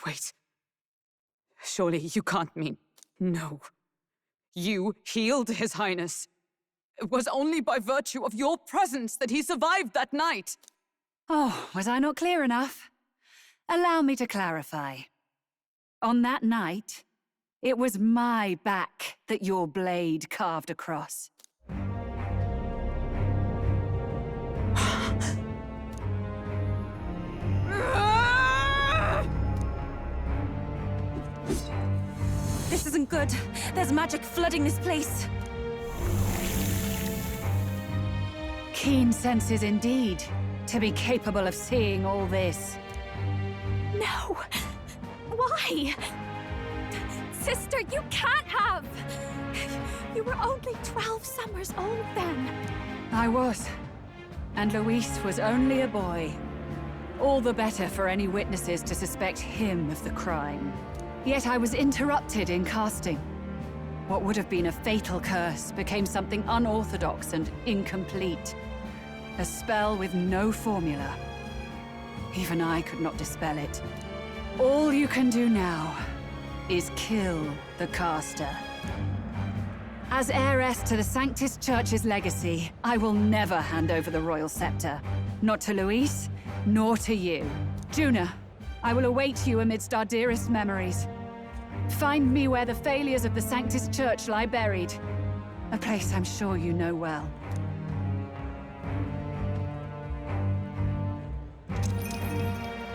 Wait. Surely you can't mean... No. You healed His Highness. It was only by virtue of your presence that he survived that night. Oh, was I not clear enough? Allow me to clarify. On that night, it was my back that your blade carved across. This isn't good. There's magic flooding this place. Keen senses indeed, to be capable of seeing all this. No! Why? Sister, you can't have! You were only 12 summers old then. I was. And Luis was only a boy. All the better for any witnesses to suspect him of the crime. Yet I was interrupted in casting. What would have been a fatal curse became something unorthodox and incomplete. A spell with no formula. Even I could not dispel it. All you can do now is kill the caster. As heiress to the Sanctus Church's legacy, I will never hand over the royal scepter. Not to Luis, nor to you. Juna, I will await you amidst our dearest memories. Find me where the failures of the Sanctus Church lie buried. A place I'm sure you know well.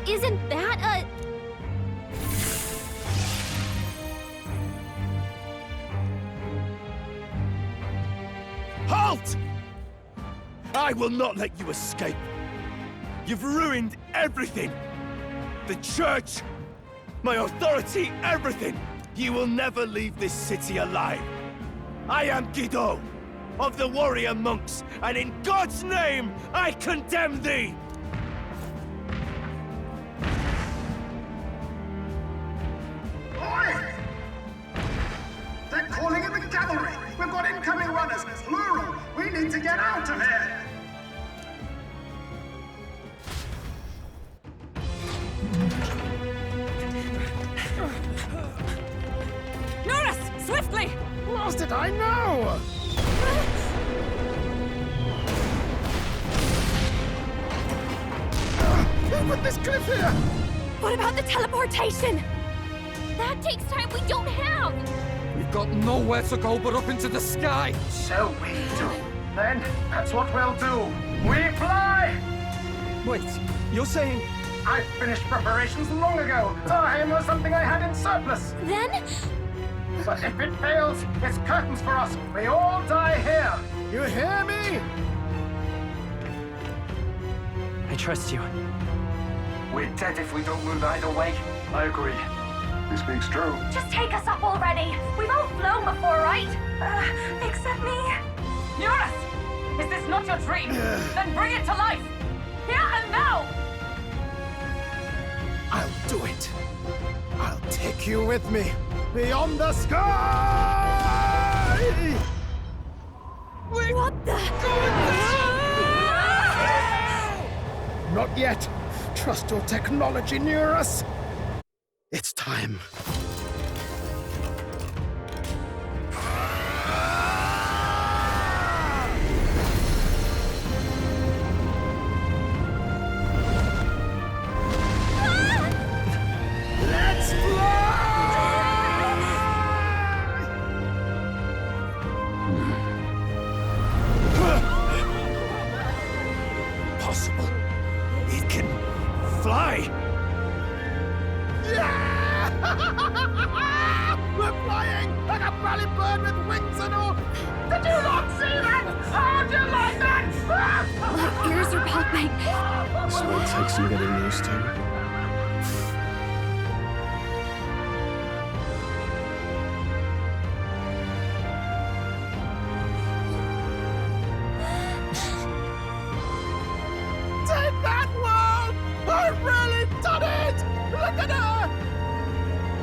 Isn't that a... Halt! I will not let you escape. You've ruined everything. The church, my authority, everything. You will never leave this city alive. I am Guido, of the warrior monks, and in God's name, I condemn thee! Oi! They're calling in the cavalry! We've got incoming runners, plural! We need to get out of here! Norris! Swiftly! Lost it, I know! Put this cliff here! What about the teleportation? That takes time we don't have! We've got nowhere to go but up into the sky! So we do. Then, that's what we'll do. We fly! Wait, you're saying... I finished preparations long ago. Time was something I had in surplus. Then? But if it fails, it's curtains for us. We all die here. You hear me? I trust you. We're dead if we don't move either way. I agree. This speaks true. Just take us up already. We've all flown before, right? Except me. Norris! Is this not your dream? Then bring it to life! Here and now! I'll do it. I'll take you with me. Beyond the sky! What the... Not yet. Trust your technology near us. It's time. Let's fly! Possible. It can fly! Yeah! We're flying like a bally bird with wings and all! Did you not see that? How'd you like that? My ears are popping. This might take some getting used to. Take that, world! I've really done it! Look at her!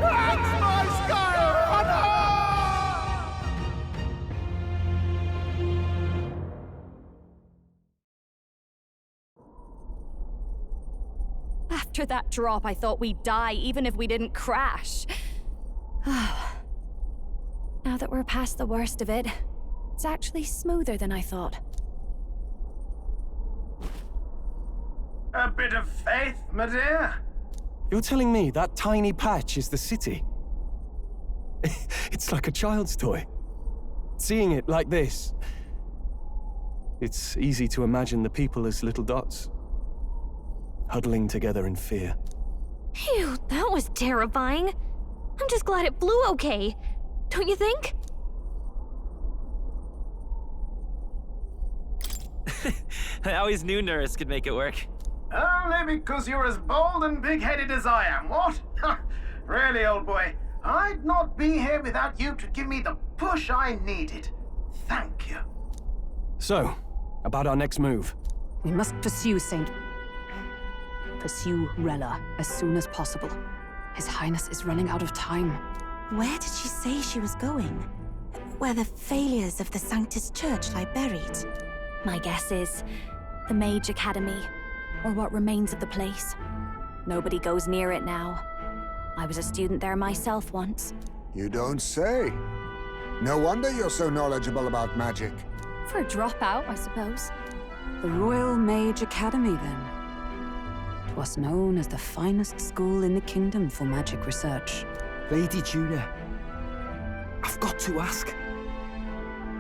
That's my sky runner! After After that drop, I thought we'd die even if we didn't crash. Now that we're past the worst of it, it's actually smoother than I thought. A bit of faith, my dear? You're telling me that tiny patch is the city? It's like a child's toy. Seeing it like this, it's easy to imagine the people as little dots, huddling together in fear. Phew, that was terrifying. I'm just glad it flew okay. Don't you think? I always knew Nurse could make it work. Only because you're as bold and big-headed as I am, what? Really, old boy, I'd not be here without you to give me the push I needed. Thank you. So, about our next move. We must pursue Pursue Rella as soon as possible. His Highness is running out of time. Where did she say she was going? Where the failures of the Sanctus Church lie buried? My guess is the Mage Academy, or what remains of the place. Nobody goes near it now. I was a student there myself once. You don't say. No wonder you're so knowledgeable about magic. For a dropout, I suppose. The Royal Mage Academy, then. 'Twas known as the finest school in the kingdom for magic research. Lady Juna, I've got to ask.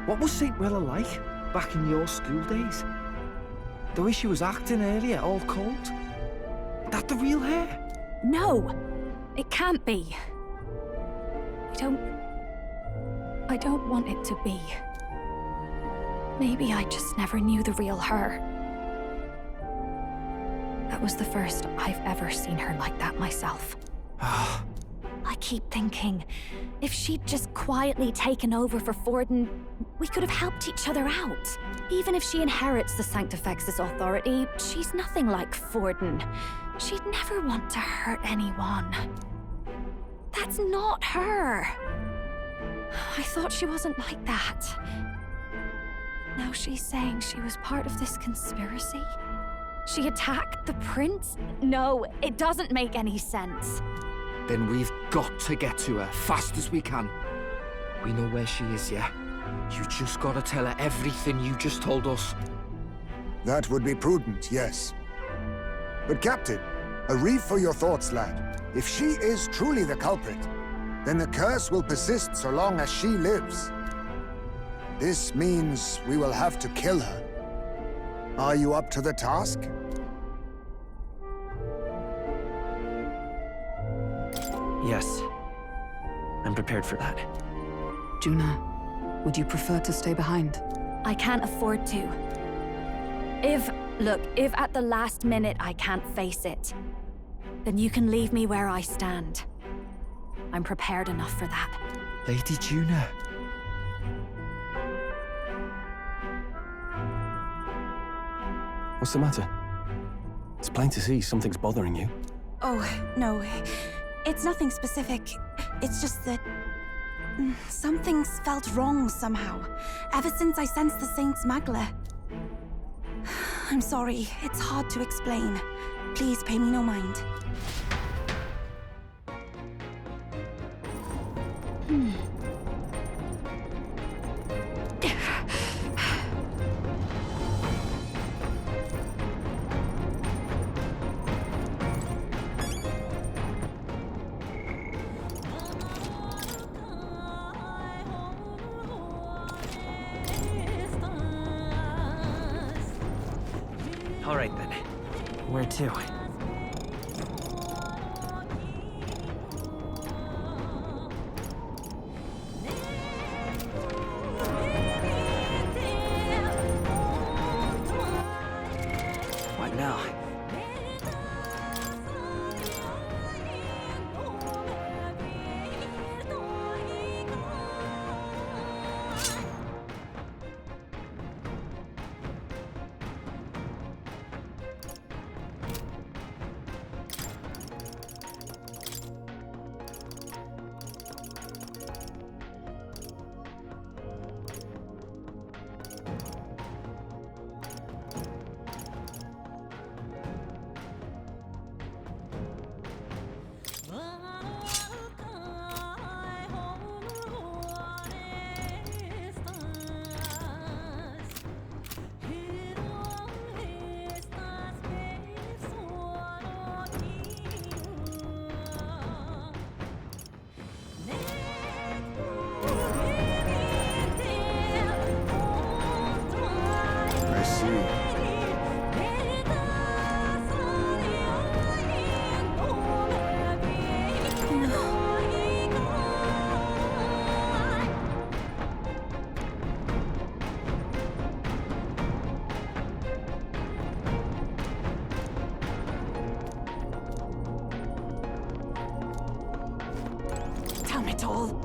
What was St. Rella like back in your school days? The way she was acting earlier, all cold? That the real hair? No! It can't be. I don't want it to be. Maybe I just never knew the real her. That was the first I've ever seen her like that myself. I keep thinking, if she'd just quietly taken over for Forden, we could have helped each other out. Even if she inherits the Sanctifex's authority, she's nothing like Forden. She'd never want to hurt anyone. That's not her. I thought she wasn't like that. Now she's saying she was part of this conspiracy? She attacked the prince? No, it doesn't make any sense. Then we've got to get to her fast as we can. We know where she is, yeah? You just gotta tell her everything you just told us. That would be prudent, yes. But Captain, a reef for your thoughts, lad. If she is truly the culprit, then the curse will persist so long as she lives. This means we will have to kill her. Are you up to the task? Yes. I'm prepared for that. Juna, would you prefer to stay behind? I can't afford to. If at the last minute I can't face it, then you can leave me where I stand. I'm prepared enough for that. Lady Juna. What's the matter? It's plain to see something's bothering you. Oh, no. It's nothing specific. It's just that... something's felt wrong somehow, ever since I sensed the Saint's Magla. I'm sorry, it's hard to explain. Please pay me no mind. All right then. Where to? What now? Damn it all.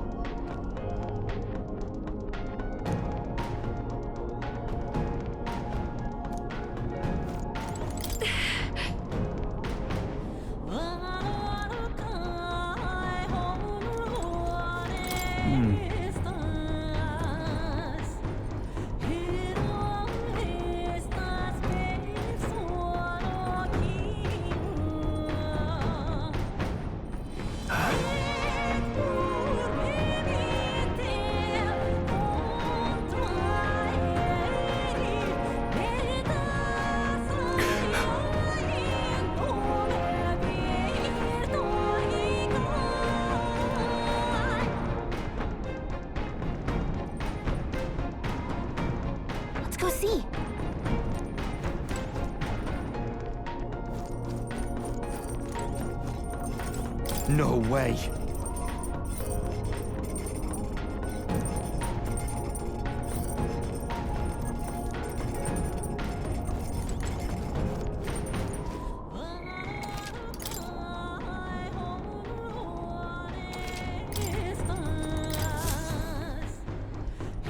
Let's go see. No way.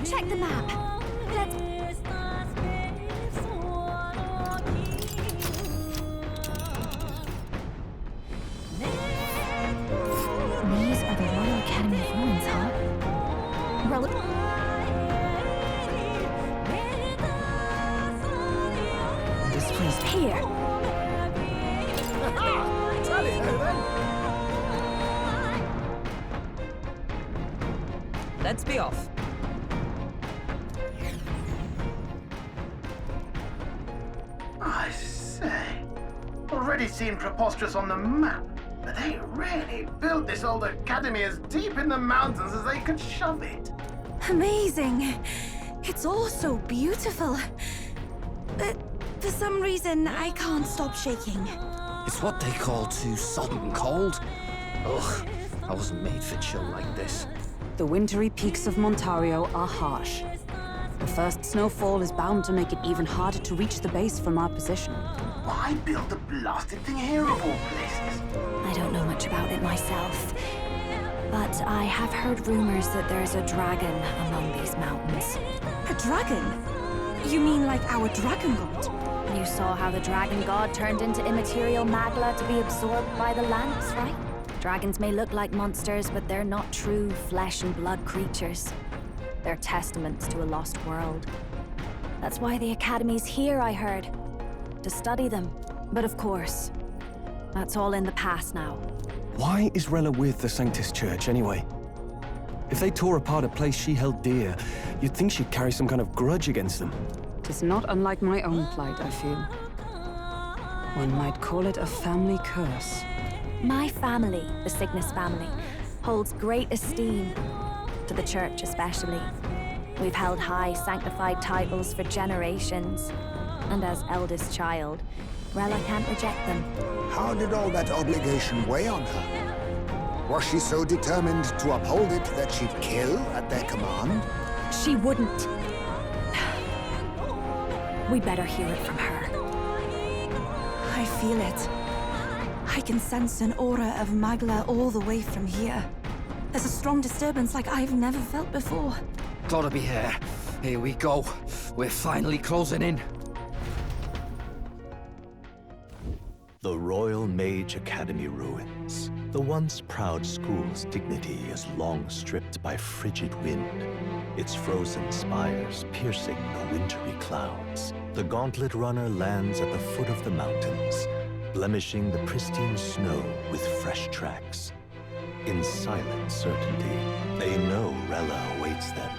Check the map. Let's... These are the Royal Academy ruins, huh? This place... Here. Let's be off. I say, already seemed preposterous on the map, but they really built this old academy as deep in the mountains as they could shove it. Amazing. It's all so beautiful. But for some reason, I can't stop shaking. It's what they call too sodden and cold. Ugh, I wasn't made for chill like this. The wintry peaks of Montario are harsh. The first snowfall is bound to make it even harder to reach the base from our position. Why build the blasted thing here of all places? I don't know much about it myself, but I have heard rumors that there's a dragon among these mountains. A dragon? You mean like our dragon god? You saw how the dragon god turned into immaterial magla to be absorbed by the lance, right? Dragons may look like monsters, but they're not true flesh and blood creatures. They're testaments to a lost world. That's why the Academy's here, I heard. To study them. But of course, that's all in the past now. Why is Rella with the Sanctus Church, anyway? If they tore apart a place she held dear, you'd think she'd carry some kind of grudge against them. Tis not unlike my own plight, I feel. One might call it a family curse. My family, the Cygnus family, holds great esteem, to the Church especially. We've held high sanctified titles for generations, and as eldest child, Rella can't reject them. How did all that obligation weigh on her? Was she so determined to uphold it that she'd kill at their command? She wouldn't. We'd better hear it from her. I feel it. I can sense an aura of Magla all the way from here. There's a strong disturbance like I've never felt before. Gotta be here. Here we go. We're finally closing in. The Royal Mage Academy ruins. The once proud school's dignity is long stripped by frigid wind, its frozen spires piercing the wintry clouds. The gauntlet runner lands at the foot of the mountains, blemishing the pristine snow with fresh tracks. In silent certainty, they know Rella awaits them,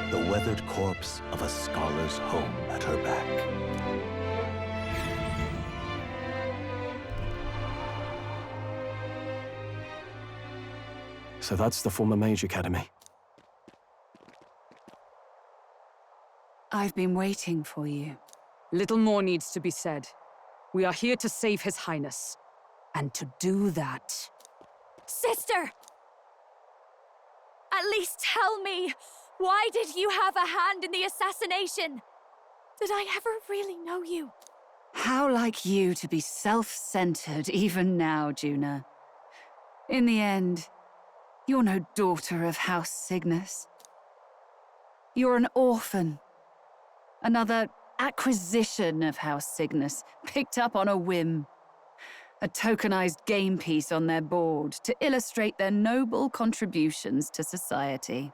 the weathered corpse of a scholar's home at her back. So that's the former Mage Academy. I've been waiting for you. Little more needs to be said. We are here to save His Highness. And to do that... Sister! At least tell me, why did you have a hand in the assassination? Did I ever really know you? How like you to be self-centered even now, Juna. In the end, You're no daughter of House Cygnus. You're an orphan. Another acquisition of House Cygnus, picked up on a whim. A tokenized game piece on their board to illustrate their noble contributions to society.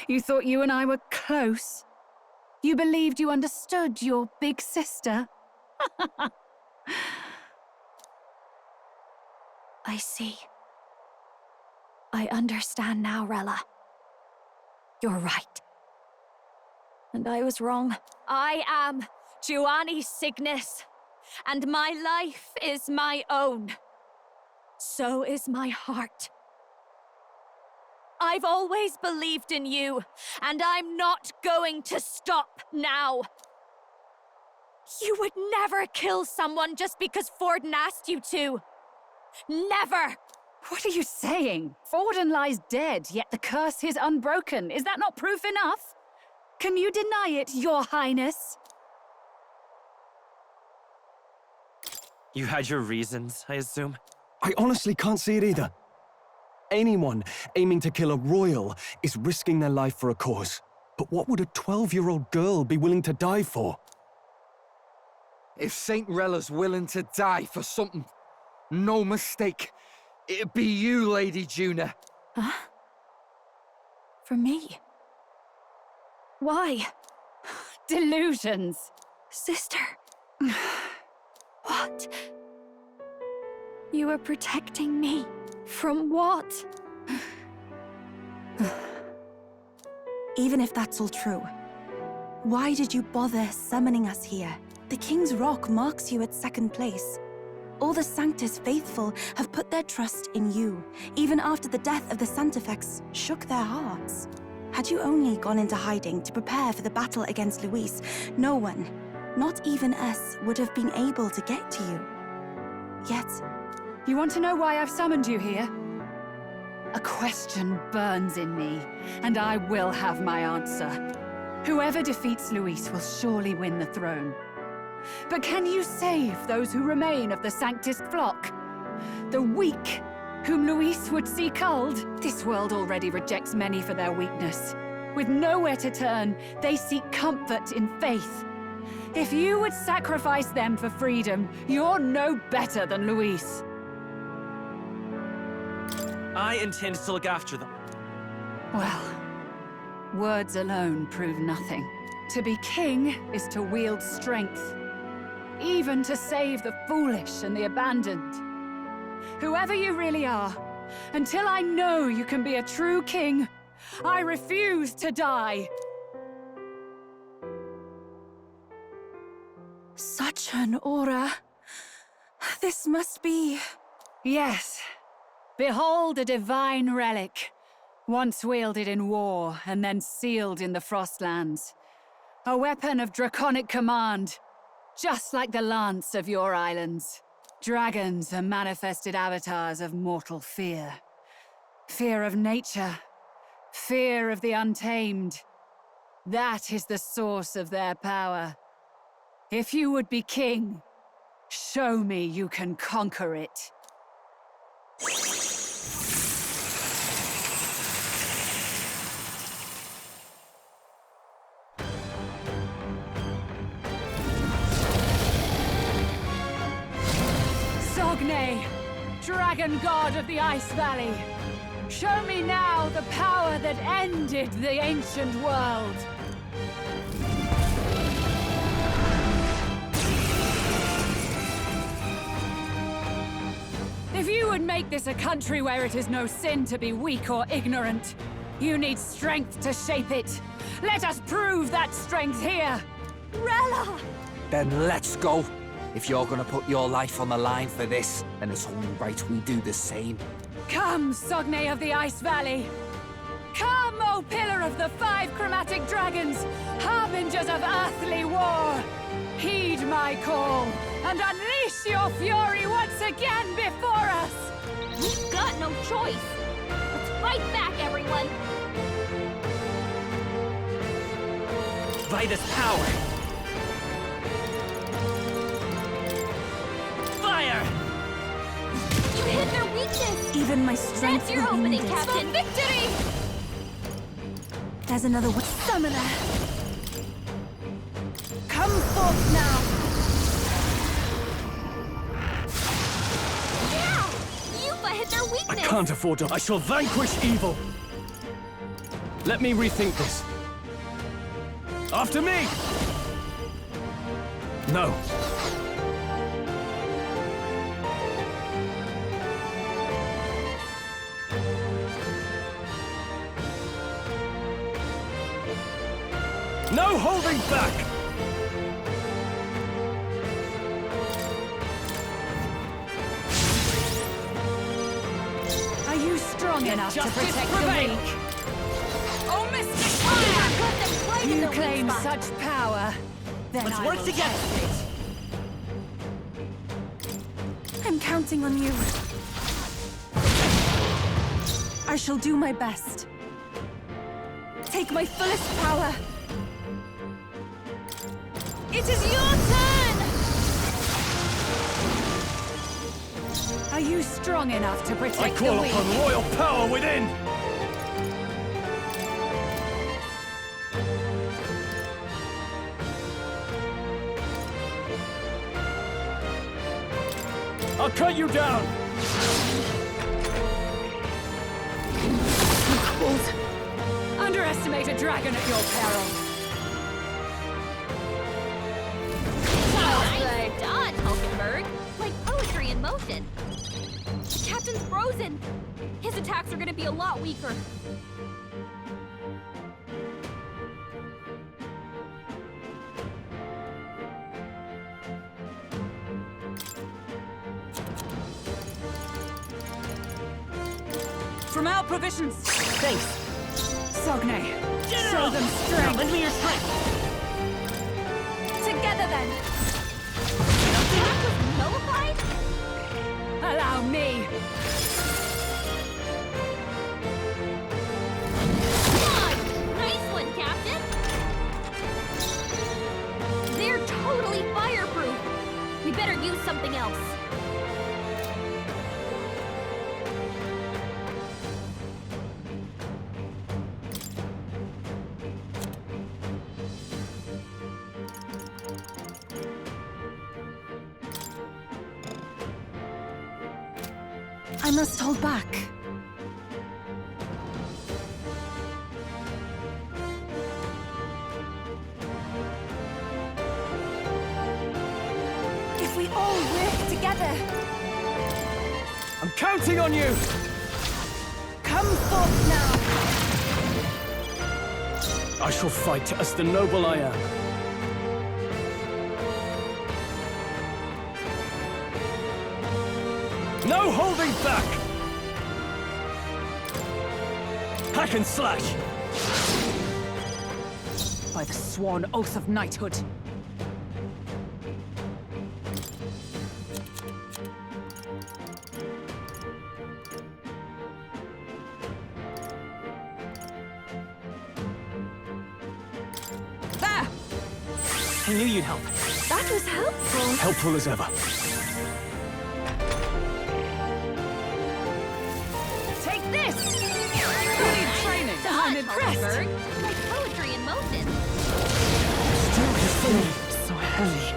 You thought you and I were close? You believed you understood your big sister? I see. I understand now, Rella. You're right. And I was wrong. I am Giovanni Cygnus, and my life is my own. So is my heart. I've always believed in you, and I'm not going to stop now. You would never kill someone just because Forden asked you to. Never! What are you saying? Forden lies dead, yet the curse is unbroken. Is that not proof enough? Can you deny it, Your Highness? You had your reasons, I assume? I honestly can't see it either. Anyone aiming to kill a royal is risking their life for a cause. But what would a 12-year-old girl be willing to die for? If Saint Rella's willing to die for something, no mistake, it'd be you, Lady Juna. Huh? For me? Why? Delusions. Sister. What? You were protecting me. From what? Even if that's all true, why did you bother summoning us here? The King's Rock marks you at second place. All the Sanctus faithful have put their trust in you, even after the death of the Santifex shook their hearts. Had you only gone into hiding to prepare for the battle against Luis, no one, not even us, would have been able to get to you. Yet... You want to know why I've summoned you here? A question burns in me, and I will have my answer. Whoever defeats Luis will surely win the throne. But can you save those who remain of the Sanctus flock? The weak, whom Luis would see culled? This world already rejects many for their weakness. With nowhere to turn, they seek comfort in faith. If you would sacrifice them for freedom, you're no better than Luis. I intend to look after them. Well, words alone prove nothing. To be king is to wield strength, even to save the foolish and the abandoned. Whoever you really are, until I know you can be a true king, I refuse to die. Such an aura. This must be... Yes. Behold a divine relic, once wielded in war and then sealed in the Frostlands. A weapon of draconic command, just like the lance of your islands. Dragons are manifested avatars of mortal fear. Fear of nature, fear of the untamed. That is the source of their power. If you would be king, show me you can conquer it. Sogne, dragon god of the Ice Valley, show me now the power that ended the ancient world. If you would make this a country where it is no sin to be weak or ignorant, you need strength to shape it. Let us prove that strength here. Rella! Then let's go. If you're gonna put your life on the line for this, then it's only right we do the same. Come, Sogne of the Ice Valley. Come, O Pillar of the 5 chromatic dragons, harbingers of earthly war. Heed my call, and unleash your fury once again before us! We've got no choice! Let's fight back, everyone! By this power! Fire! You hit their weak weakness! Even my strength That's your will be opening, needed. Captain! Victory! There's another one. Summoner! Come forth now! Yeah! Yuffie hit their I weakness! can't afford to. I shall vanquish evil. Let me rethink this. After me! No. No holding back! Are you strong enough to justice protect prevail. the weak? Oh, Mr. Got them right in You their weak claim spot. such power. Then Let's I work will together. test it. I'm counting on you. I shall do my best. Take my fullest power. It is your turn! Are you strong enough to protect I the call weak? upon royal power within! I'll cut you down! Underestimate a dragon at your peril. Nice dodge, Hulkenberg. Like poetry in motion. The captain's frozen. His attacks are gonna be a lot weaker. From our provisions. Thanks. Sogne, show them strength. Lend me your strength. Together then. Attack was nullified? Allow me. Come on! Nice one, Captain! They're totally fireproof. We better use something else. I must hold back. If we all work together, I'm counting on you! come forth now. I shall fight as the noble I am. No holding back! Hack and slash! By the sworn oath of knighthood. There! I knew you'd help. That was helpful. Helpful as ever. Take this! You need training. I'm impressed. Hulkenberg. Like poetry in motion. So heavy.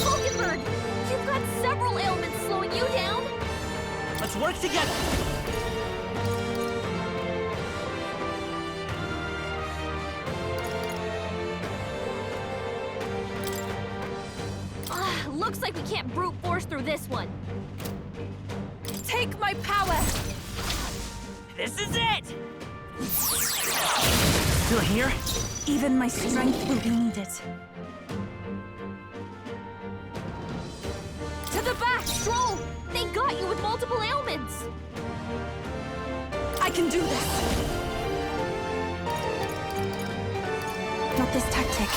Hulkenberg, you've got several ailments slowing you down. Let's work together. Looks like we can't brute force through this one. Take my power. This is it! Still here? Even my strength will be needed. To the back, Stroll! They got you with multiple ailments. I can do this. Not this tactic.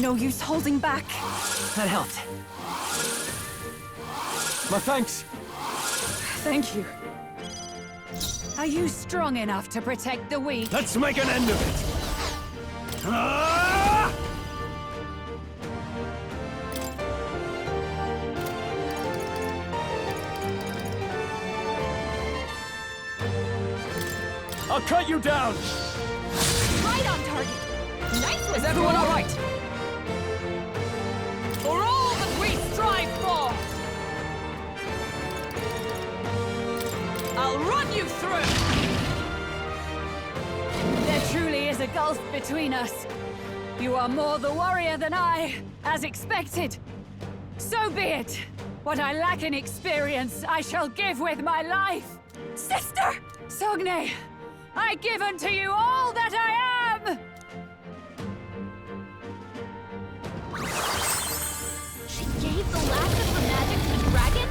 No use holding back. That helped. My thanks. Thank you. Are you strong enough to protect the weak? Let's make an end of it! Ah! I'll cut you down! Right on target. Nice one, Is everyone Scroll. all right? For all that we strive for! I'll run you through! There truly is a gulf between us. You are more the warrior than I, as expected. So be it. What I lack in experience, I shall give with my life. Sister! Sogne, I give unto you all that I am! She gave the last of her magic to the dragon?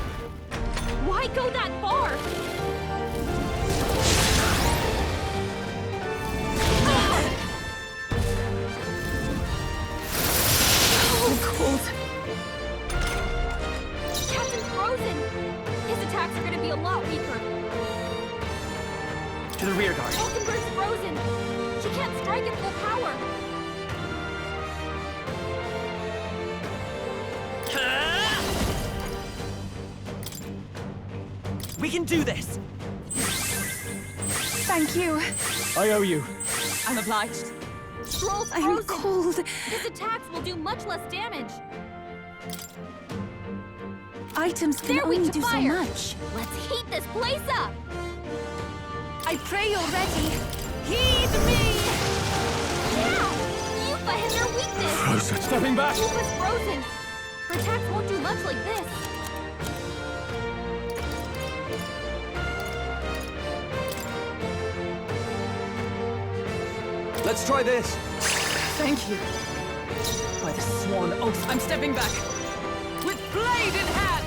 Why go that far? Oh, cold. Captain's frozen. His attacks are gonna be a lot weaker. To the rear guard. Falkenberg's frozen. She can't strike at full power. We can do this! Thank you. I owe you. I'm obliged. Stroll's I'm frozen. cold. His attacks will do much less damage. Items can They're only weak to do so fire. much. Let's heat this place up. I pray you're ready. Heed me! Yeah! Yuffie has their weakness! Frozen. Stepping back! Yuffie's frozen! Her attacks won't do much like this. Let's try this! Thank you. By the sworn oath, I'm stepping back. With blade in hand!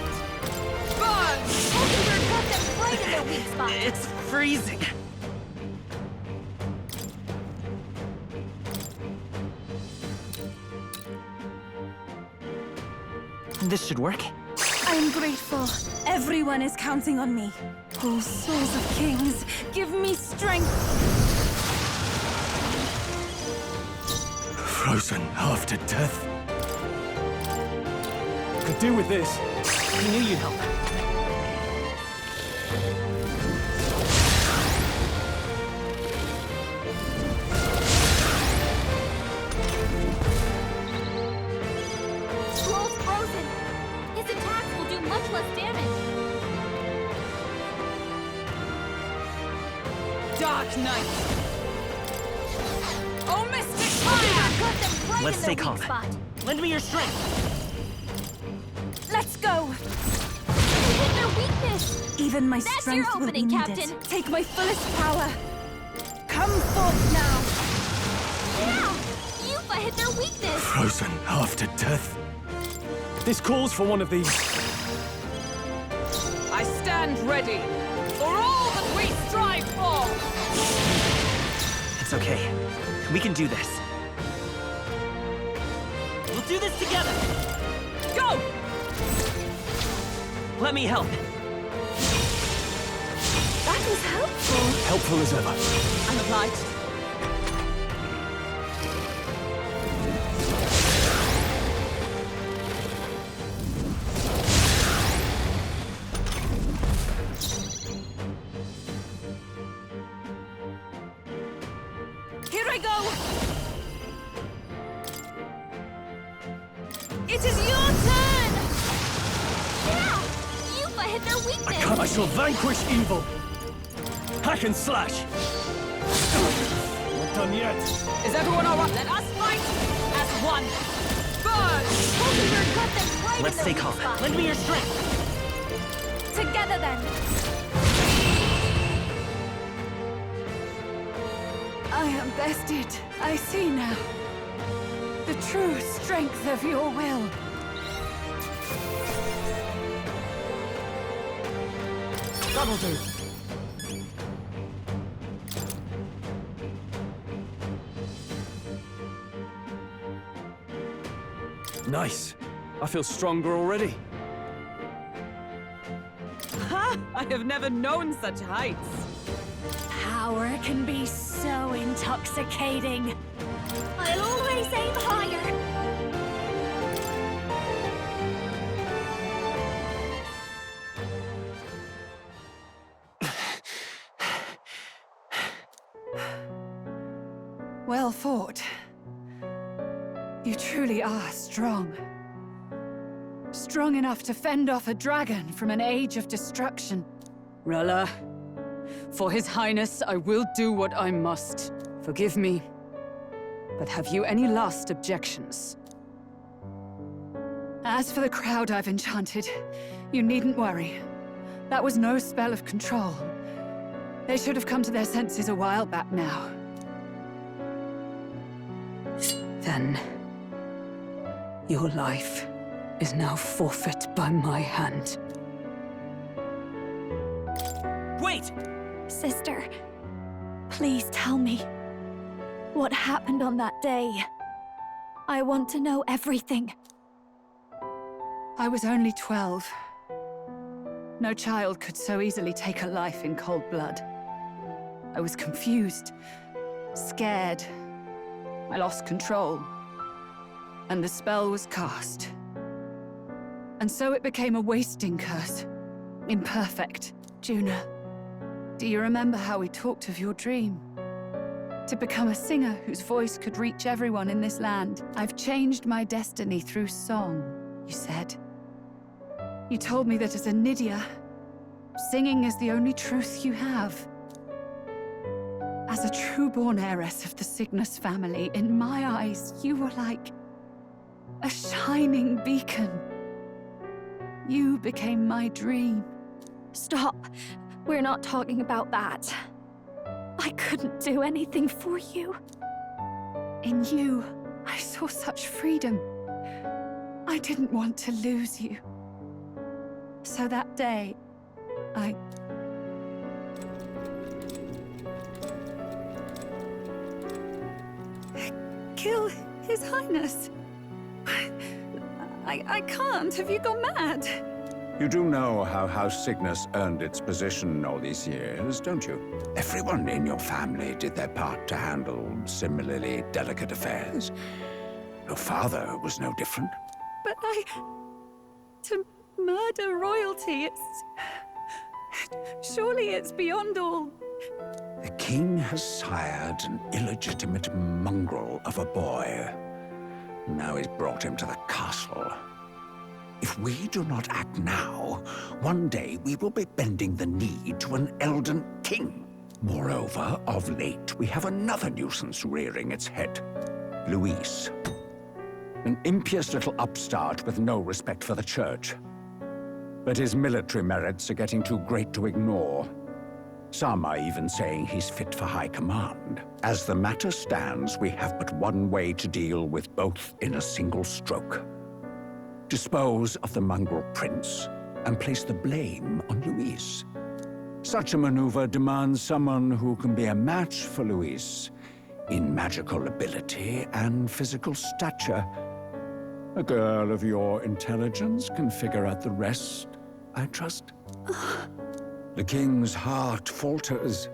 Burn! Falkenberg got them right in their weak spot. It's freezing. This should work. I'm grateful. Everyone is counting on me. Oh, souls of kings, give me strength. Frozen after death. Could do with this. We knew you'd help. Stroll's frozen. His attacks will do much less damage. Dark Knight! Oh, Mystic Fire! Got them right Let's in stay their calm. weak spot. Lend me your strength! Let's go. You hit their weakness. Even my That's strength your will opening, be Captain. needed. Take my fullest power. Come forth now. Yeah! Yuffie hit their weakness. Frozen after death. This calls for one of these. I stand ready for all that we strive for! It's okay. We can do this. We'll do this together! Go! Let me help. That was helpful. Helpful as ever. I'm obliged. Here I go. It is your turn. Yeah! Yuffie hit their weakness. I shall vanquish evil. Hack and slash. Not done yet. Is everyone all right? Let us fight as one! Burn! Falkenberg got them right Let's in stay their calm. weak spot. Lend me your strength! Together then. I am bested. I see now. The true strength of your will. That'll do. Nice. I feel stronger already. Ha! I have never known such heights. Power can be so intoxicating. I'll always aim higher. Well fought. You truly are strong. Strong enough to fend off a dragon from an age of destruction. Rella, for His Highness, I will do what I must. Forgive me, but have you any last objections? As for the crowd I've enchanted, you needn't worry. That was no spell of control. They should have come to their senses a while back now. Then, your life is now forfeit by my hand. Wait! Sister, please tell me what happened on that day. I want to know everything. I was only 12. No child could so easily take a life in cold blood. I was confused, scared. I lost control. And the spell was cast. And so it became a wasting curse. Imperfect. Juna, do you remember how we talked of your dream? To become a singer whose voice could reach everyone in this land. I've changed my destiny through song, you said. You told me that as a Nydia, singing is the only truth you have. As a true-born heiress of the Cygnus family, in my eyes, you were like a shining beacon. You became my dream. Stop. We're not talking about that. I couldn't do anything for you. In you, I saw such freedom. I didn't want to lose you. So that day, I... kill His Highness. I can't. Have you gone mad? You do know how House Cygnus earned its position all these years, don't you? Everyone in your family did their part to handle similarly delicate affairs. Your father was no different. But to murder royalty, surely it's beyond all. The king has sired an illegitimate mongrel of a boy. Now he's brought him to the castle. If we do not act now, one day we will be bending the knee to an Elden king. Moreover, of late, we have another nuisance rearing its head. Luis. An impious little upstart with no respect for the church. But his military merits are getting too great to ignore. Some are even saying he's fit for high command. As the matter stands, we have but one way to deal with both in a single stroke. Dispose of the mongrel prince and place the blame on Luis. Such a maneuver demands someone who can be a match for Luis in magical ability and physical stature. A girl of your intelligence can figure out the rest, I trust. The king's heart falters.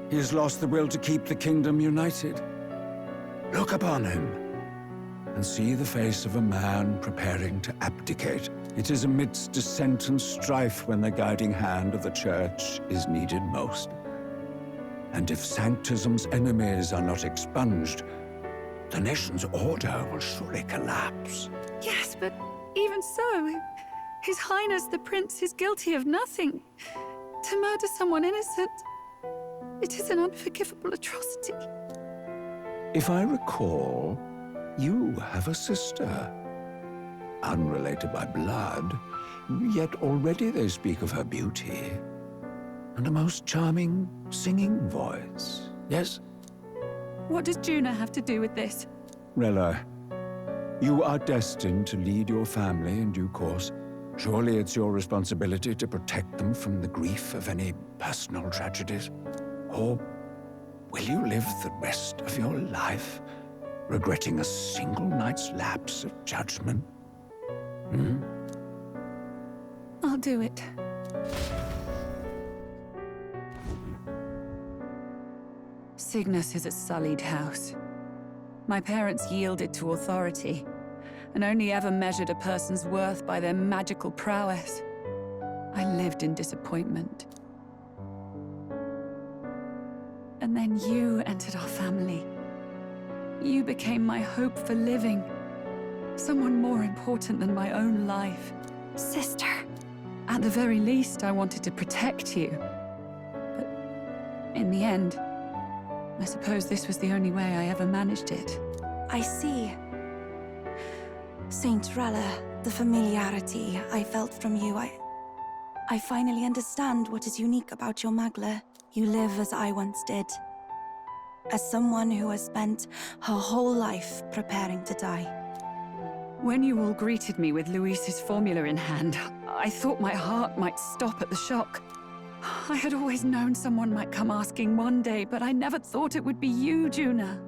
He has lost the will to keep the kingdom united. Look upon him and see the face of a man preparing to abdicate. It is amidst dissent and strife when the guiding hand of the church is needed most. And if Sanctism's enemies are not expunged, the nation's order will surely collapse. Yes, but even so, His Highness the Prince is guilty of nothing. To murder someone innocent, it is an unforgivable atrocity. If I recall, you have a sister. Unrelated by blood, yet already they speak of her beauty. And a most charming singing voice, yes? What does Juna have to do with this? Rella, you are destined to lead your family in due course. Surely it's your responsibility to protect them from the grief of any personal tragedies. Or will you live the rest of your life regretting a single night's lapse of judgment? Hmm? I'll do it. Cygnus is a sullied house. My parents yielded to authority, and only ever measured a person's worth by their magical prowess. I lived in disappointment. And then you entered our family. You became my hope for living. Someone more important than my own life. Sister. At the very least, I wanted to protect you. But in the end, I suppose this was the only way I ever managed it. I see. Saint Rella, the familiarity I felt from you, I finally understand what is unique about your Magla. You live as I once did. As someone who has spent her whole life preparing to die. When you all greeted me with Luis's formula in hand, I thought my heart might stop at the shock. I had always known someone might come asking one day, but I never thought it would be you, Juna.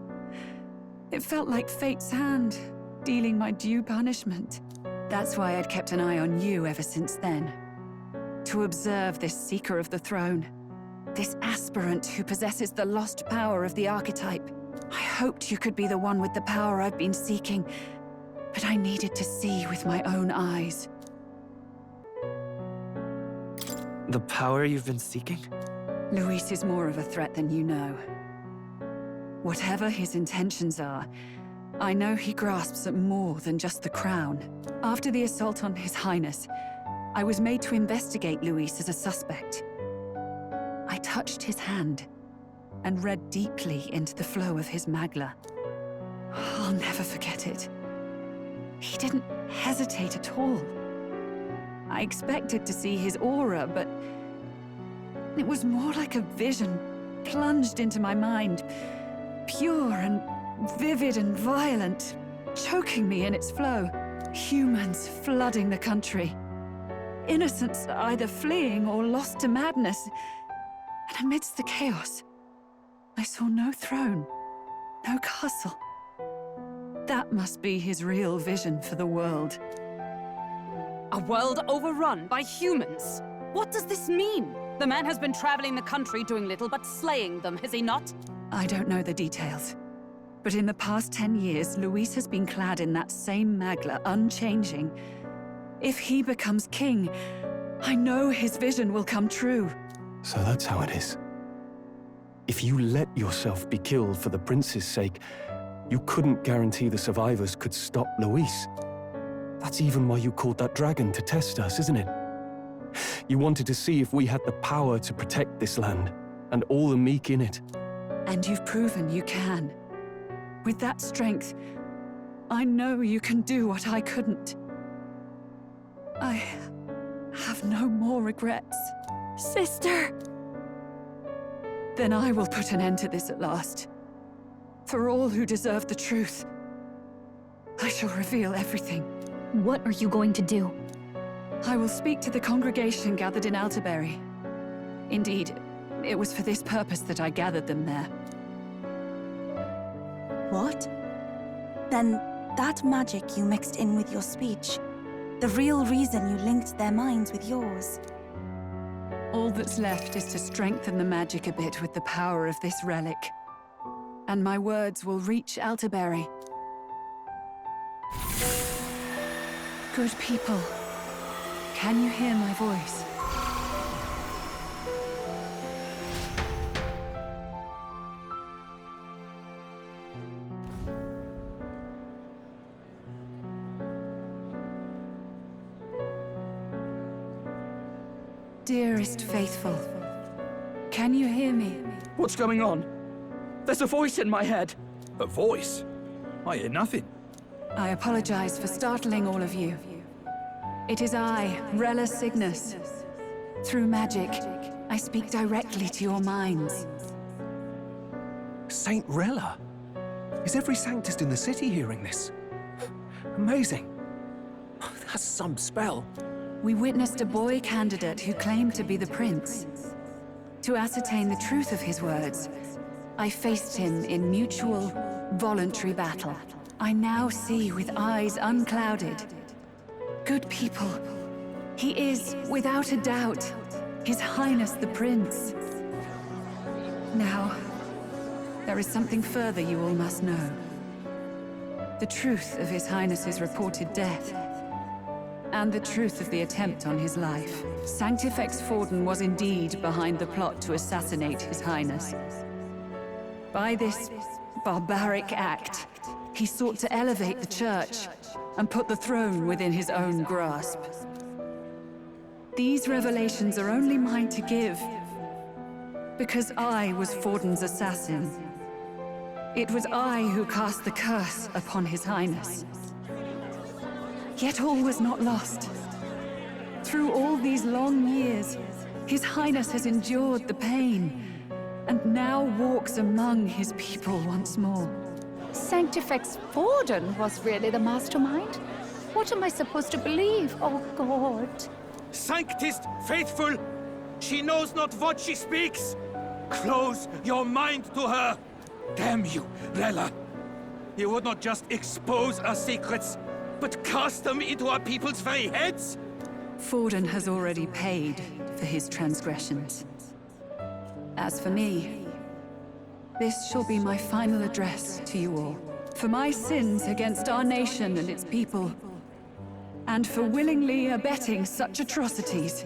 It felt like fate's hand, dealing my due punishment. That's why I'd kept an eye on you ever since then. To observe this seeker of the throne. This aspirant who possesses the lost power of the archetype. I hoped you could be the one with the power I've been seeking, but I needed to see with my own eyes. The power you've been seeking? Luis is more of a threat than you know. Whatever his intentions are, I know he grasps at more than just the crown. After the assault on His Highness, I was made to investigate Luis as a suspect. I touched his hand and read deeply into the flow of his Magla. I'll never forget it. He didn't hesitate at all. I expected to see his aura, but it was more like a vision plunged into my mind, pure and vivid and violent, choking me in its flow. Humans flooding the country. Innocents either fleeing or lost to madness. And amidst the chaos, I saw no throne, no castle. That must be his real vision for the world. A world overrun by humans? What does this mean? The man has been traveling the country doing little but slaying them, has he not? I don't know the details. But in the past 10 years, Luis has been clad in that same Magla, unchanging. If he becomes king, I know his vision will come true. So that's how it is. If you let yourself be killed for the prince's sake, you couldn't guarantee the survivors could stop Luis. That's even why you called that dragon to test us, isn't it? You wanted to see if we had the power to protect this land, and all the meek in it. And you've proven you can. With that strength, I know you can do what I couldn't. I have no more regrets. Sister! Then I will put an end to this at last. For all who deserve the truth, I shall reveal everything. What are you going to do? I will speak to the congregation gathered in Alterbury. Indeed, it was for this purpose that I gathered them there. What? Then that magic you mixed in with your speech, the real reason you linked their minds with yours. All that's left is to strengthen the magic a bit with the power of this relic. And my words will reach Alterbury. Good people, can you hear my voice? Dearest faithful, can you hear me? What's going on? There's a voice in my head. A voice? I hear nothing. I apologize for startling all of you. It is I, Rella Cygnus. Through magic, I speak directly to your minds. Saint Rella? Is every Sanctist in the city hearing this? Amazing. That's some spell. We witnessed a boy candidate who claimed to be the prince. To ascertain the truth of his words, I faced him in mutual, voluntary battle. I now see with eyes unclouded. Good people. He is, without a doubt, His Highness the Prince. Now, there is something further you all must know. The truth of His Highness's reported death, and the truth of the attempt on his life. Sanctifex Forden was indeed behind the plot to assassinate His Highness. By this barbaric act, he sought to elevate the Church and put the throne within his own grasp. These revelations are only mine to give, because I was Forden's assassin. It was I who cast the curse upon His Highness. Yet all was not lost. Through all these long years, His Highness has endured the pain, and now walks among his people once more. Sanctifex Forden was really the mastermind? What am I supposed to believe? Oh, God. Sanctist faithful! She knows not what she speaks! Close your mind to her! Damn you, Rella! You would not just expose our secrets, but cast them into our people's very heads? Forden has already paid for his transgressions. As for me, this shall be my final address to you all. For my sins against our nation and its people, and for willingly abetting such atrocities.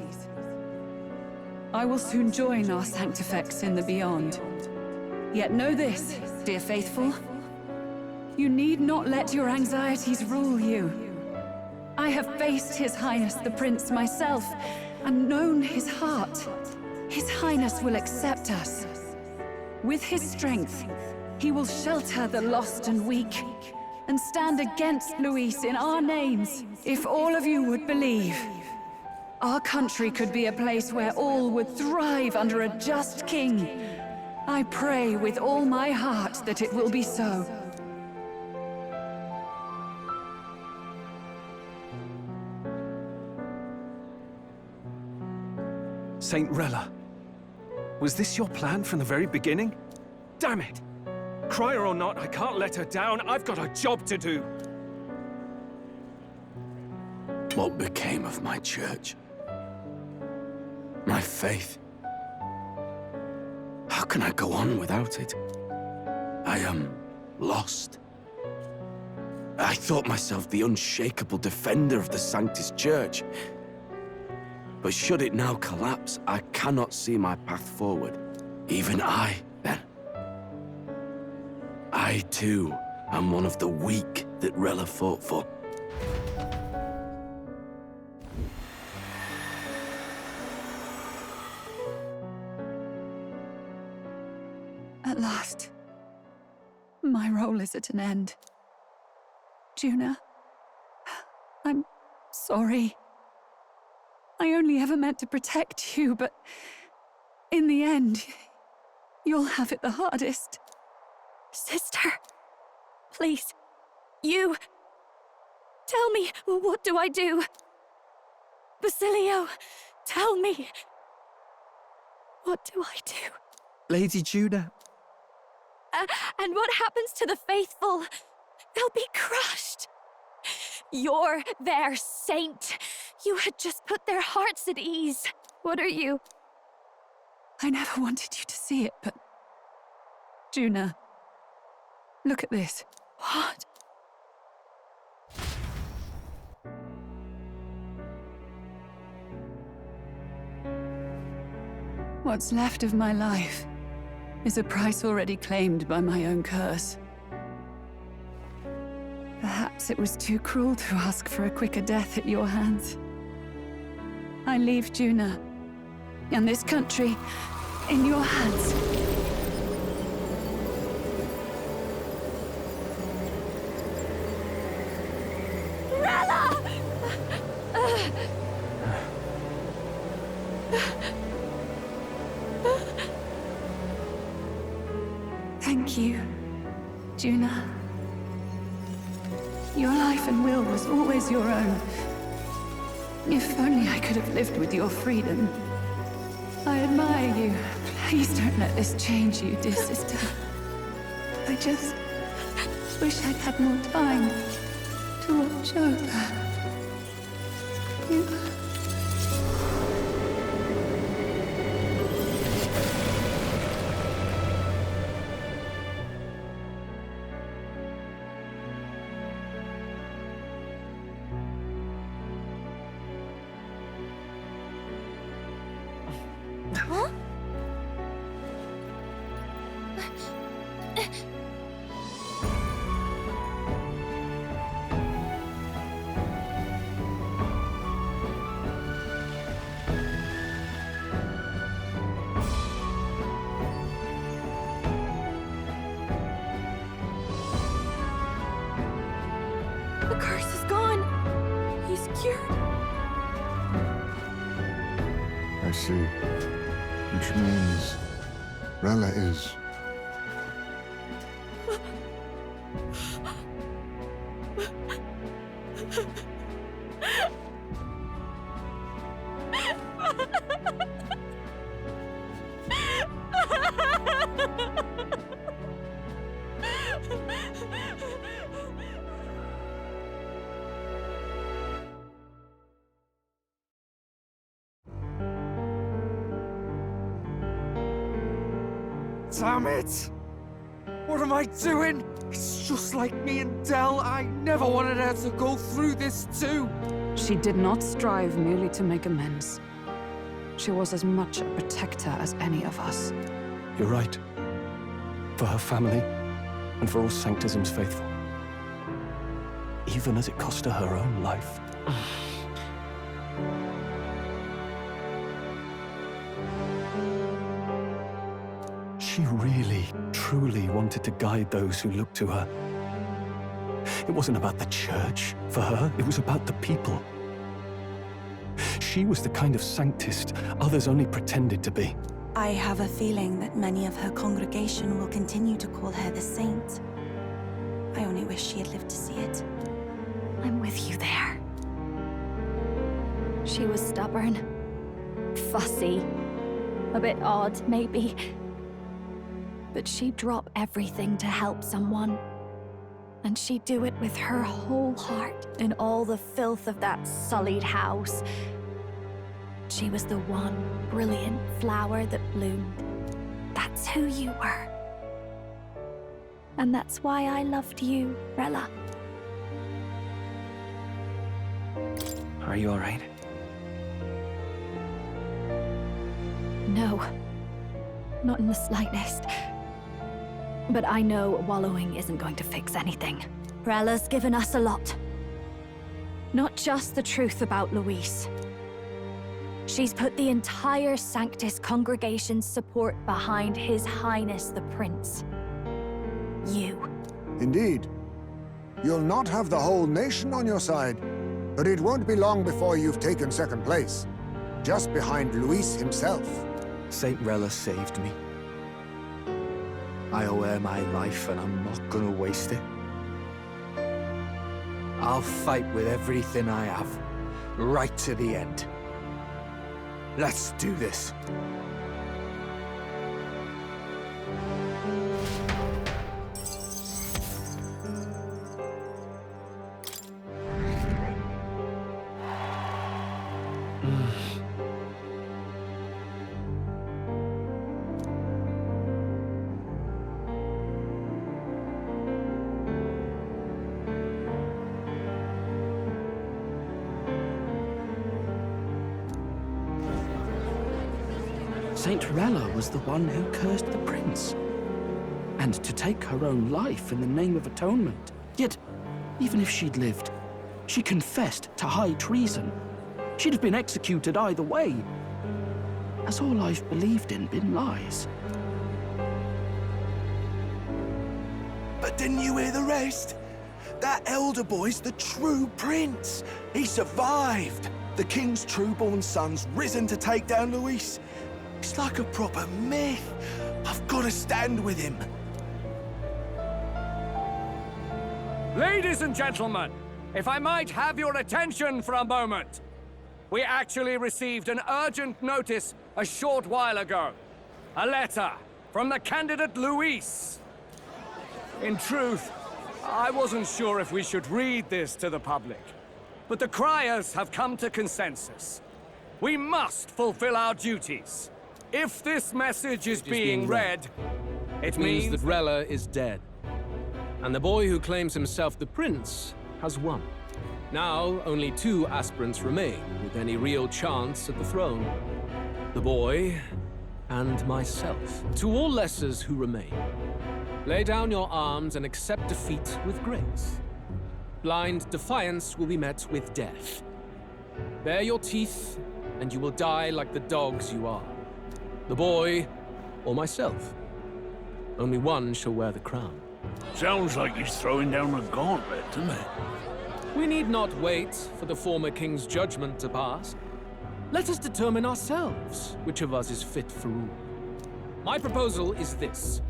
I will soon join our Sanctifex in the Beyond. Yet know this, dear faithful. You need not let your anxieties rule you. I have faced His Highness the Prince myself, and known his heart. His Highness will accept us. With his strength, he will shelter the lost and weak, and stand against Luis in our names. If all of you would believe, our country could be a place where all would thrive under a just king. I pray with all my heart that it will be so. Saint Rella, was this your plan from the very beginning? Damn it! Crier or not, I can't let her down. I've got a job to do. What became of my church? My faith? How can I go on without it? I am lost. I thought myself the unshakable defender of the Sanctus Church. But should it now collapse, I cannot see my path forward. Even I, then. I, too, am one of the weak that Rella fought for. At last, my role is at an end. Juna, I'm sorry. I only ever meant to protect you, but in the end, you'll have it the hardest. Sister, please, you... Tell me, what do I do? Basilio, tell me. What do I do? Lady Juna. And what happens to the faithful? They'll be crushed. You're their saint. You had just put their hearts at ease. What are you? I never wanted you to see it, but... Juna, look at this. What? What's left of my life is a price already claimed by my own curse. Perhaps it was too cruel to ask for a quicker death at your hands. I leave Juna and this country in your hands. Rella! Thank you, Juna. Your life and will was always your own. If only I could have lived with your freedom. I admire you. Please don't let this change you, dear sister. I just... wish I'd had more time to watch over you. Huh? The curse is gone. He's cured. I see. Which means Rella is... Damn it! What am I doing? It's just like me and Del. I never wanted her to go through this too. She did not strive merely to make amends. She was as much a protector as any of us. You're right. For her family, and for all Sanctism's faithful. Even as it cost her her own life. She really, truly wanted to guide those who looked to her. It wasn't about the church, for her. It was about the people. She was the kind of Sanctist others only pretended to be. I have a feeling that many of her congregation will continue to call her the saint. I only wish she had lived to see it. I'm with you there. She was stubborn, fussy, a bit odd, maybe. But she'd drop everything to help someone. And she'd do it with her whole heart in all the filth of that sullied house. She was the one brilliant flower that bloomed. That's who you were. And that's why I loved you, Rella. Are you all right? No. Not in the slightest. But I know wallowing isn't going to fix anything. Rella's given us a lot. Not just the truth about Luis. She's put the entire Sanctus congregation's support behind His Highness the Prince. You. Indeed. You'll not have the whole nation on your side, but it won't be long before you've taken second place. Just behind Luis himself. Saint Rella saved me. I owe her my life, and I'm not gonna waste it. I'll fight with everything I have, right to the end. Let's do this. Saint Rella was the one who cursed the prince. And to take her own life in the name of atonement. Yet, even if she'd lived, she confessed to high treason. She'd have been executed either way. Has all I've believed in been lies? But didn't you hear the rest? That elder boy's the true prince. He survived. The king's true-born son's risen to take down Luis. It's like a proper myth. I've got to stand with him. Ladies and gentlemen, if I might have your attention for a moment. We actually received an urgent notice a short while ago. A letter from the candidate Luis. In truth, I wasn't sure if we should read this to the public, but the criers have come to consensus. We must fulfill our duties. If this message is being read, it means that Rella is dead. And the boy who claims himself the prince has won. Now, only 2 aspirants remain with any real chance at the throne. The boy and myself. To all lessers who remain, lay down your arms and accept defeat with grace. Blind defiance will be met with death. Bare your teeth, and you will die like the dogs you are. The boy, or myself. Only one shall wear the crown. Sounds like he's throwing down a gauntlet, doesn't it? We need not wait for the former king's judgment to pass. Let us determine ourselves which of us is fit for rule. My proposal is this.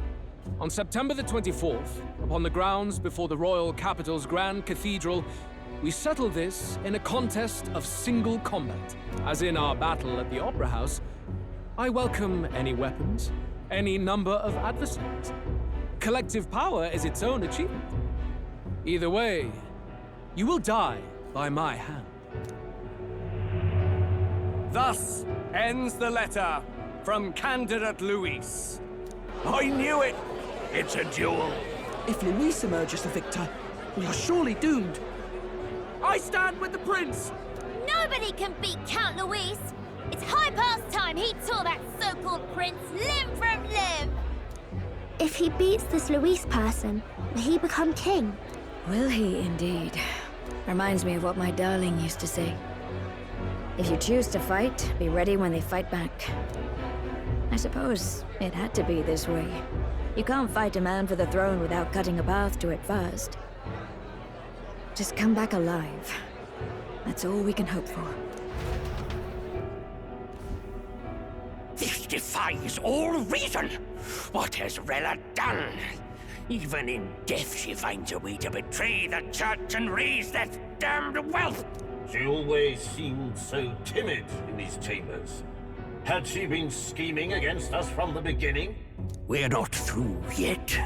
On September the 24th, upon the grounds before the royal capital's Grand Cathedral, we settle this in a contest of single combat. As in our battle at the Opera House, I welcome any weapons, any number of adversaries. Collective power is its own achievement. Either way, you will die by my hand. Thus ends the letter from candidate Luis. I knew it! It's a duel. If Luis emerges the victor, we are surely doomed. I stand with the prince! Nobody can beat Count Luis! It's high past time he tore that so-called prince limb from limb! If he beats this Luis person, will he become king? Will he indeed? Reminds me of what my darling used to say. If you choose to fight, be ready when they fight back. I suppose it had to be this way. You can't fight a man for the throne without cutting a path to it first. Just come back alive. That's all we can hope for. This defies all reason! What has Rella done? Even in death she finds a way to betray the church and raise that damned wealth! She always seemed so timid in these chambers. Had she been scheming against us from the beginning? We're not through yet.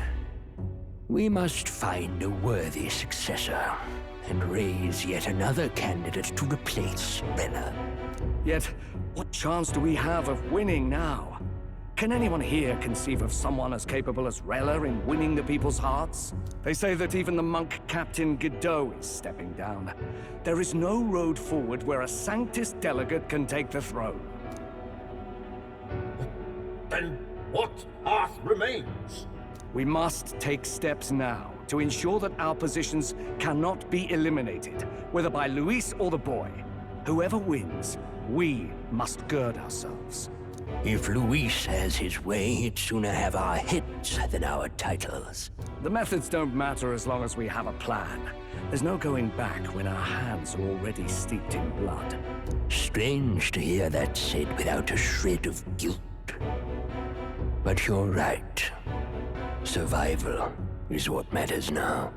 We must find a worthy successor and raise yet another candidate to replace Rella. Yet, what chance do we have of winning now? Can anyone here conceive of someone as capable as Rella in winning the people's hearts? They say that even the monk Captain Godot is stepping down. There is no road forward where a Sanctus delegate can take the throne. Then what path remains? We must take steps now to ensure that our positions cannot be eliminated, whether by Luis or the boy. Whoever wins, we must gird ourselves. If Luis has his way, he'd sooner have our heads than our titles. The methods don't matter as long as we have a plan. There's no going back when our hands are already steeped in blood. Strange to hear that said without a shred of guilt. But you're right. Survival is what matters now.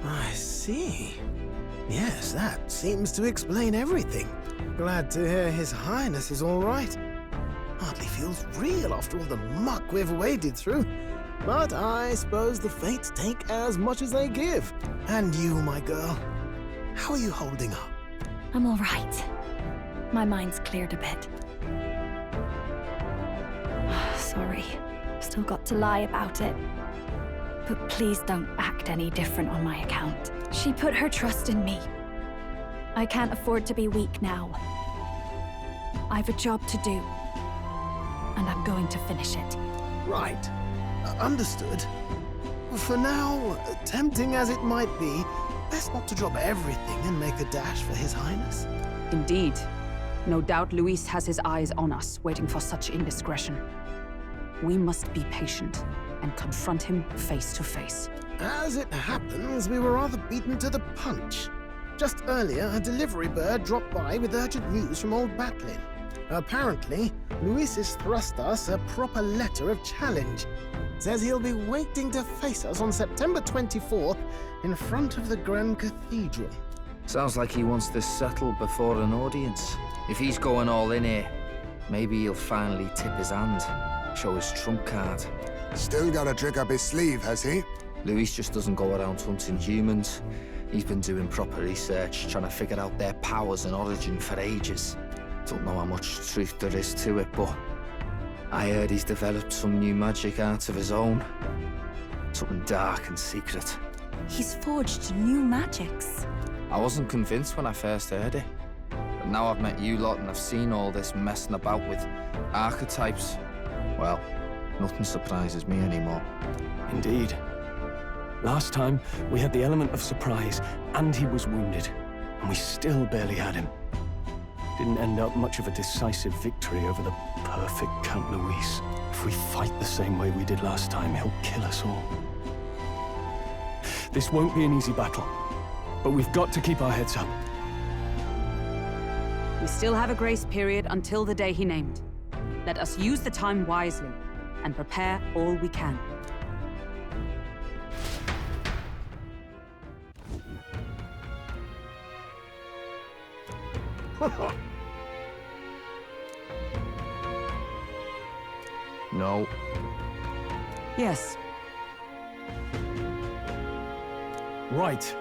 I see. Yes, that seems to explain everything. Glad to hear His Highness is all right. Hardly feels real after all the muck we've waded through. But I suppose the fates take as much as they give. And you, my girl, how are you holding up? I'm all right. My mind's cleared a bit. Sorry. Still got to lie about it. But please don't act any different on my account. She put her trust in me. I can't afford to be weak now. I've a job to do. And I'm going to finish it. Right. Understood. For now, tempting as it might be, best not to drop everything and make a dash for His Highness. Indeed. No doubt Luis has his eyes on us, waiting for such indiscretion. We must be patient and confront him face to face. As it happens, we were rather beaten to the punch. Just earlier, a delivery bird dropped by with urgent news from Old Batlin. Apparently, Luis has thrust us a proper letter of challenge. Says he'll be waiting to face us on September 24th in front of the Grand Cathedral. Sounds like he wants this settled before an audience. If he's going all in here, Maybe he'll finally tip his hand, show his trump card. Still got a trick up his sleeve, has he? Luis just doesn't go around hunting humans. He's been doing proper research, trying to figure out their powers and origin for ages. Don't know how much truth there is to it, but I heard he's developed some new magic art of his own. Something dark and secret. He's forged new magics. I wasn't convinced when I first heard it. But now I've met you lot and I've seen all this messing about with archetypes. Well, nothing surprises me anymore. Indeed. Last time, we had the element of surprise, and he was wounded. And we still barely had him. Didn't end up much of a decisive victory over the perfect Count Luis. If we fight the same way we did last time, he'll kill us all. This won't be an easy battle, but we've got to keep our heads up. We still have a grace period until the day he named. Let us use the time wisely and prepare all we can. No. Yes. Right.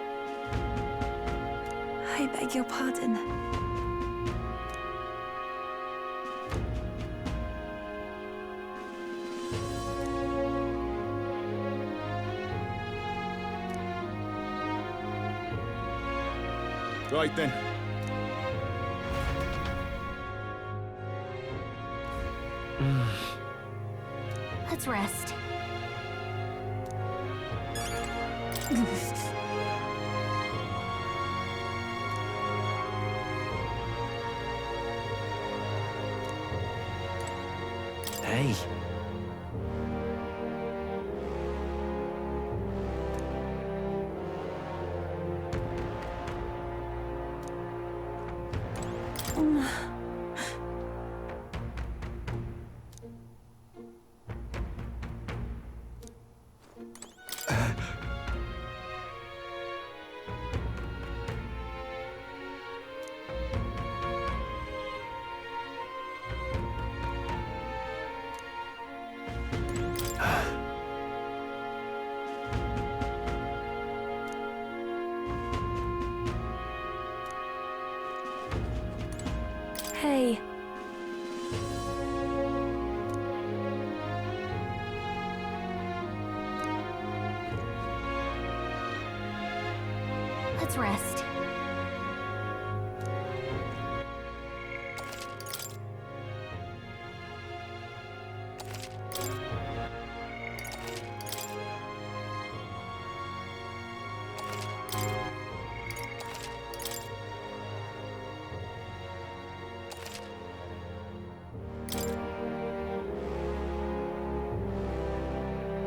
I beg your pardon. Right then. Let's rest. Hey. Hey. Let's rest.